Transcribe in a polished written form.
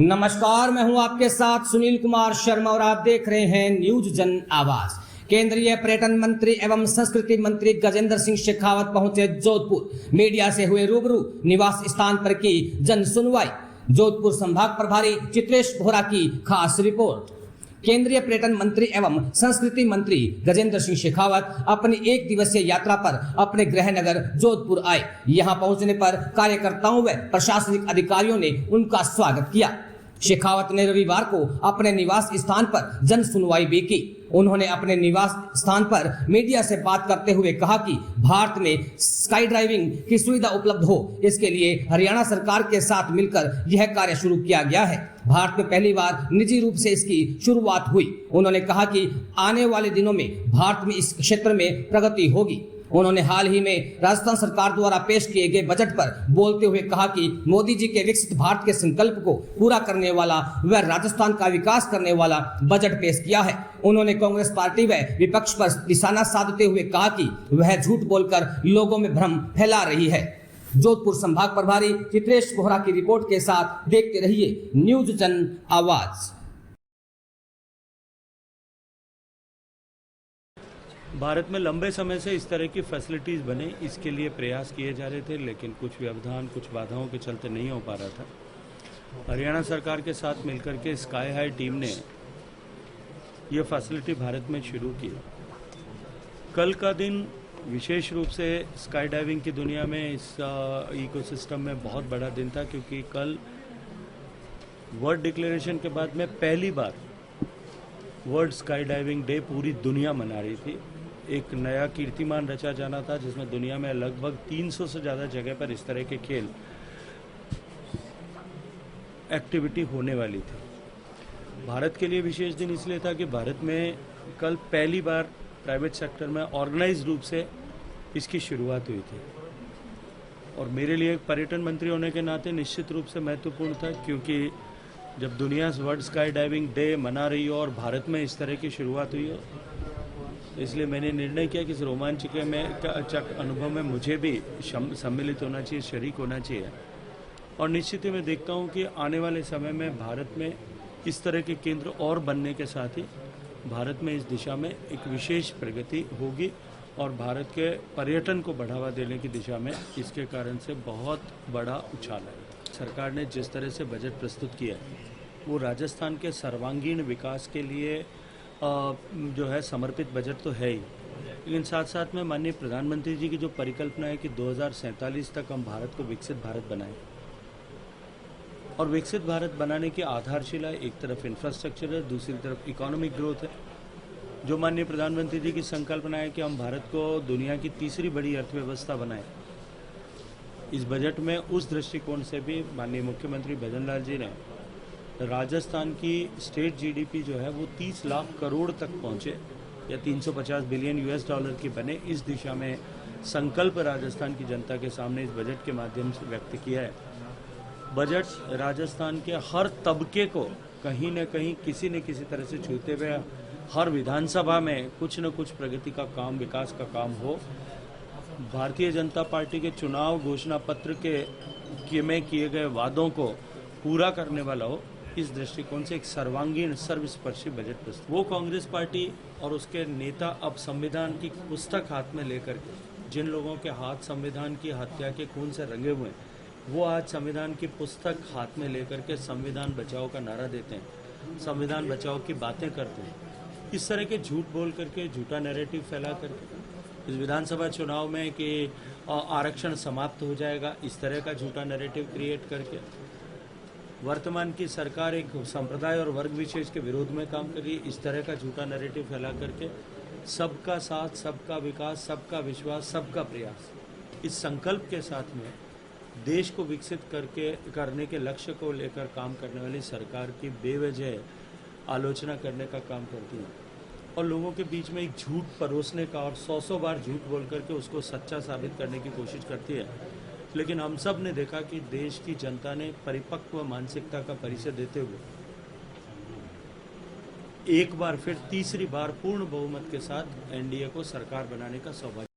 नमस्कार, मैं हूं आपके साथ सुनील कुमार शर्मा और आप देख रहे हैं न्यूज जन आवाज। केंद्रीय पर्यटन मंत्री एवं संस्कृति मंत्री गजेंद्र सिंह शेखावत पहुंचे जोधपुर। मीडिया से हुए रूबरू, निवास स्थान पर की जन सुनवाई। जोधपुर संभाग प्रभारी चित्रेश बोहरा की खास रिपोर्ट। केंद्रीय पर्यटन मंत्री एवं संस्कृति मंत्री गजेंद्र सिंह शेखावत अपनी एक दिवसीय यात्रा पर अपने गृह नगर जोधपुर आए। यहां पहुंचने पर कार्यकर्ताओं व प्रशासनिक अधिकारियों ने उनका स्वागत किया। शेखावत ने रविवार को अपने निवास स्थान पर जन सुनवाई भी की। उन्होंने अपने निवास स्थान पर मीडिया से बात करते हुए कहा कि भारत में स्काई ड्राइविंग की सुविधा उपलब्ध हो, इसके लिए हरियाणा सरकार के साथ मिलकर यह कार्य शुरू किया गया है। भारत में पहली बार निजी रूप से इसकी शुरुआत हुई। उन्होंने कहा कि आने वाले दिनों में भारत में इस क्षेत्र में प्रगति होगी। उन्होंने हाल ही में राजस्थान सरकार द्वारा पेश किए गए बजट पर बोलते हुए कहा कि मोदी जी के विकसित भारत के संकल्प को पूरा करने वाला व राजस्थान का विकास करने वाला बजट पेश किया है। उन्होंने कांग्रेस पार्टी व विपक्ष पर निशाना साधते हुए कहा कि वह झूठ बोलकर लोगों में भ्रम फैला रही है। जोधपुर संभाग प्रभारी चित्रेश बोहरा की रिपोर्ट के साथ देखते रहिए न्यूज जन आवाज। भारत में लंबे समय से इस तरह की फैसिलिटीज़ बने, इसके लिए प्रयास किए जा रहे थे, लेकिन कुछ व्यवधान, कुछ बाधाओं के चलते नहीं हो पा रहा था। हरियाणा सरकार के साथ मिलकर के स्काई हाई टीम ने यह फैसिलिटी भारत में शुरू की। कल का दिन विशेष रूप से स्काई डाइविंग की दुनिया में, इस इकोसिस्टम में बहुत बड़ा दिन था, क्योंकि कल वर्ल्ड डिक्लेरेशन के बाद में पहली बार वर्ल्ड स्काई डाइविंग डे पूरी दुनिया मना रही थी। एक नया कीर्तिमान रचा जाना था, जिसमें दुनिया में लगभग 300 से ज़्यादा जगह पर इस तरह के खेल एक्टिविटी होने वाली थी। भारत के लिए विशेष दिन इसलिए था कि भारत में कल पहली बार प्राइवेट सेक्टर में ऑर्गेनाइज रूप से इसकी शुरुआत हुई थी। और मेरे लिए पर्यटन मंत्री होने के नाते निश्चित रूप से महत्वपूर्ण था, क्योंकि जब दुनिया वर्ल्ड स्काई डाइविंग डे मना रही हो और भारत में इस तरह की शुरुआत हुई हो, इसलिए मैंने निर्णय किया कि इस रोमांचक अनुभव में मुझे भी सम्मिलित होना चाहिए, शरीक होना चाहिए। और निश्चित ही मैं देखता हूं कि आने वाले समय में भारत में इस तरह के केंद्र और बनने के साथ ही भारत में इस दिशा में एक विशेष प्रगति होगी और भारत के पर्यटन को बढ़ावा देने की दिशा में इसके कारण से बहुत बड़ा उछाल है। सरकार ने जिस तरह से बजट प्रस्तुत किया है, वो राजस्थान के सर्वांगीण विकास के लिए जो है समर्पित बजट तो है ही, लेकिन साथ साथ में माननीय प्रधानमंत्री जी की जो परिकल्पना है कि 2047 तक हम भारत को विकसित भारत बनाएं, और विकसित भारत बनाने की आधारशिला एक तरफ इंफ्रास्ट्रक्चर है, दूसरी तरफ इकोनॉमिक ग्रोथ है। जो माननीय प्रधानमंत्री जी की संकल्पना है कि हम भारत को दुनिया की तीसरी बड़ी अर्थव्यवस्था बनाएं, इस बजट में उस दृष्टिकोण से भी माननीय मुख्यमंत्री भजन लाल जी ने राजस्थान की स्टेट जीडीपी जो है वो 30 लाख करोड़ तक पहुंचे या 350 बिलियन US डॉलर की बने, इस दिशा में संकल्प राजस्थान की जनता के सामने इस बजट के माध्यम से व्यक्त किया है। बजट राजस्थान के हर तबके को कहीं न कहीं किसी न किसी तरह से छूते हुए हर विधानसभा में कुछ न कुछ प्रगति का काम, विकास का काम हो। भारतीय जनता पार्टी के चुनाव घोषणा पत्र में किए गए वादों को पूरा करने वाला हो, इस दृष्टिकोण से एक सर्वांगीण सर्वस्पर्शी बजट प्रस्तुत। वो कांग्रेस पार्टी और उसके नेता अब संविधान की पुस्तक हाथ में लेकर के, जिन लोगों के हाथ संविधान की हत्या के खून से रंगे हुए हैं, वो आज संविधान की पुस्तक हाथ में लेकर के संविधान बचाओ का नारा देते हैं, संविधान बचाओ की बातें करते हैं। इस तरह के झूठ बोल करके, झूठा नैरेटिव फैला करके इस विधानसभा चुनाव में कि आरक्षण समाप्त हो जाएगा, इस तरह का झूठा नैरेटिव क्रिएट करके वर्तमान की सरकार एक संप्रदाय और वर्ग विशेष के विरोध में काम कर रही है, इस तरह का झूठा नैरेटिव फैला करके सबका साथ, सबका विकास, सबका विश्वास, सबका प्रयास, इस संकल्प के साथ में देश को विकसित करने के लक्ष्य को लेकर काम करने वाली सरकार की बेवजह आलोचना करने का काम करती है और लोगों के बीच में एक झूठ परोसने का और 100 बार झूठ बोल करके उसको सच्चा साबित करने की कोशिश करती है। लेकिन हम सब ने देखा कि देश की जनता ने परिपक्व मानसिकता का परिचय देते हुए एक बार फिर तीसरी बार पूर्ण बहुमत के साथ एनडीए को सरकार बनाने का सौभाग्य